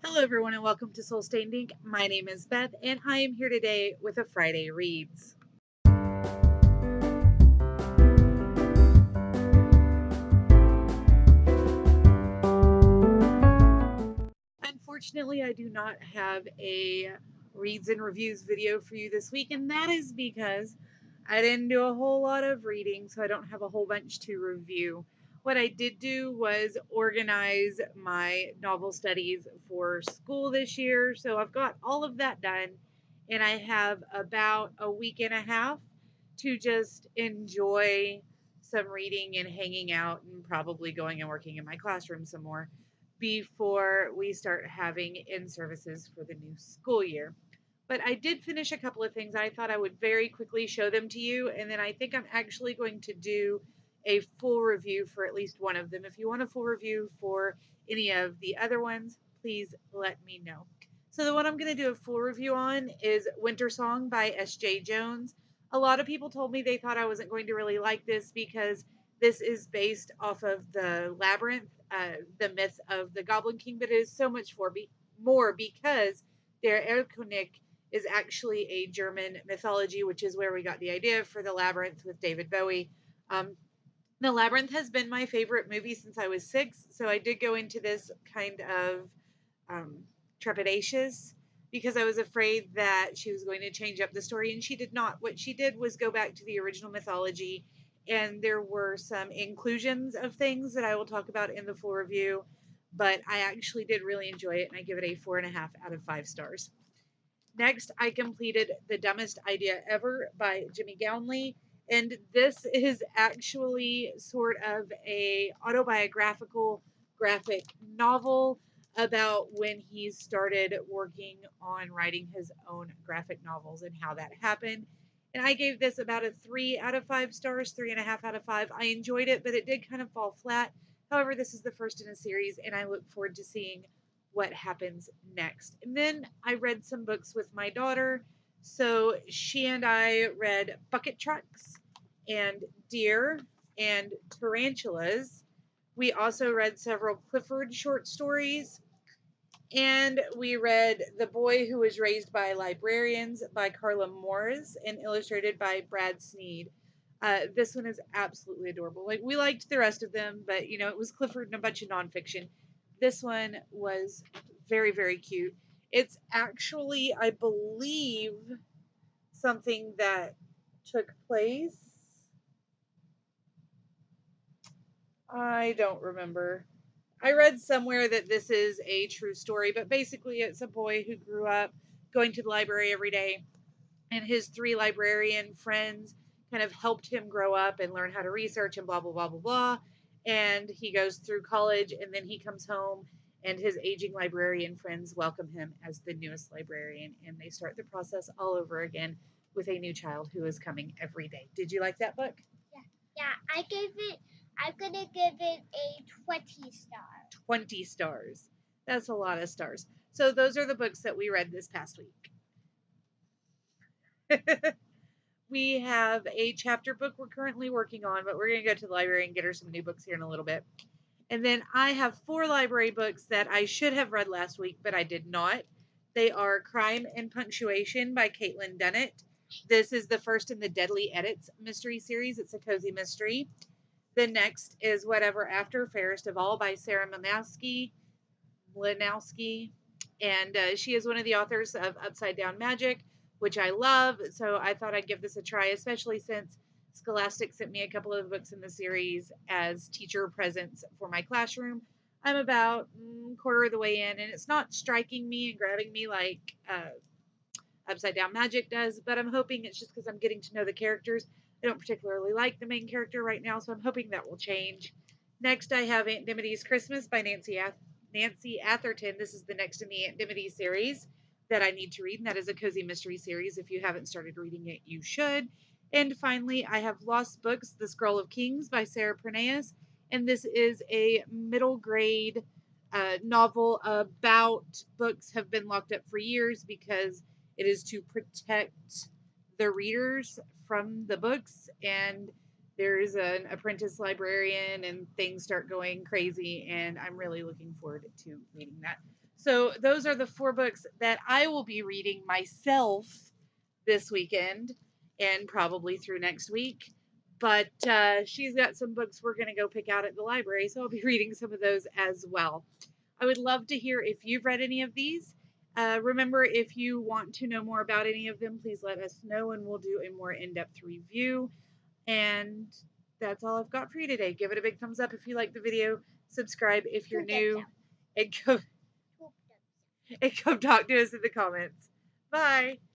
Hello, everyone, and welcome to Soul Stained Ink. My name is Beth, and I am here today with a Friday Reads. Unfortunately, I do not have a reads and reviews video for you this week, and that is because I didn't do a whole lot of reading, so I don't have a whole bunch to review. What I did do was organize my novel studies for school this year, so I've got all of that done, and I have about a week and a half to just enjoy some reading and hanging out and probably going and working in my classroom some more before we start having in services for the new school year. But I did finish a couple of things. I thought I would very quickly show them to you, and then I think I'm actually going to do a full review for at least one of them. If you want a full review for any of the other ones, please let me know. So the one I'm going to do a full review on is Winter Song by S.J. Jones. A lot of people told me they thought I wasn't going to really like this because this is based off of the Labyrinth, the myth of the Goblin King, but it is so much more because Der Erlkönig is actually a German mythology, which is where we got the idea for the Labyrinth with David Bowie. The Labyrinth has been my favorite movie since I was 6, so I did go into this kind of trepidatious because I was afraid that she was going to change up the story, and she did not. What she did was go back to the original mythology, and there were some inclusions of things that I will talk about in the full review, but I actually did really enjoy it, and I give it a 4.5 out of 5 stars. Next, I completed The Dumbest Idea Ever by Jimmy Gownley, and this is actually sort of a autobiographical graphic novel about when he started working on writing his own graphic novels and how that happened. And I gave this about a 3 out of 5 stars, 3.5 out of 5. I enjoyed it, but it did kind of fall flat. However, this is the first in a series, and I look forward to seeing what happens next. And then I read some books with my daughter. So she and I read Bucket Trucks and Deer and Tarantulas. We also read several Clifford short stories. And we read The Boy Who Was Raised by Librarians by Carla Morris and illustrated by Brad Sneed. This one is absolutely adorable. Like, we liked the rest of them, but it was Clifford and a bunch of nonfiction. This one was very, very cute. It's actually, I believe, something that took place. I don't remember. I read somewhere that this is a true story, but basically, it's a boy who grew up going to the library every day, and his 3 librarian friends kind of helped him grow up and learn how to research and blah, blah, blah, blah, blah. And he goes through college, and then he comes home, and his aging librarian friends welcome him as the newest librarian, and they start the process all over again with a new child who is coming every day. Did you like that book? Yeah, I'm gonna give it a 20 star. 20 stars. That's a lot of stars. So those are the books that we read this past week. We have a chapter book we're currently working on, but we're going to go to the library and get her some new books here in a little bit. And then I have 4 library books that I should have read last week, but I did not. They are Crime and Punctuation by Caitlin Dunnett. This is the first in the Deadly Edits mystery series. It's a cozy mystery. The next is Whatever After, Fairest of All by Sarah Mlynowski. And she is one of the authors of Upside Down Magic, which I love. So I thought I'd give this a try, especially since Scholastic sent me a couple of books in the series as teacher presents for my classroom. I'm about quarter of the way in, and it's not striking me and grabbing me like Upside Down Magic does, but I'm hoping it's just because I'm getting to know the characters. I don't particularly like the main character right now, so I'm hoping that will change. Next, I have Aunt Dimity's Christmas by Nancy Atherton. This is the next in the Aunt Dimity series that I need to read, and that is a cozy mystery series. If you haven't started reading it, you should. And finally, I have Lost Books, The Scroll of Kings by Sarah Perneas, and this is a middle grade novel about books have been locked up for years because it is to protect the readers from the books, and there's an apprentice librarian and things start going crazy, and I'm really looking forward to reading that. So those are the 4 books that I will be reading myself this weekend and probably through next week. But she's got some books we're going to go pick out at the library, so I'll be reading some of those as well. I would love to hear if you've read any of these. Remember, if you want to know more about any of them, please let us know and we'll do a more in depth review. And that's all I've got for you today. Give it a big thumbs up if you like the video, subscribe if you're new, and come talk to us in the comments. Bye.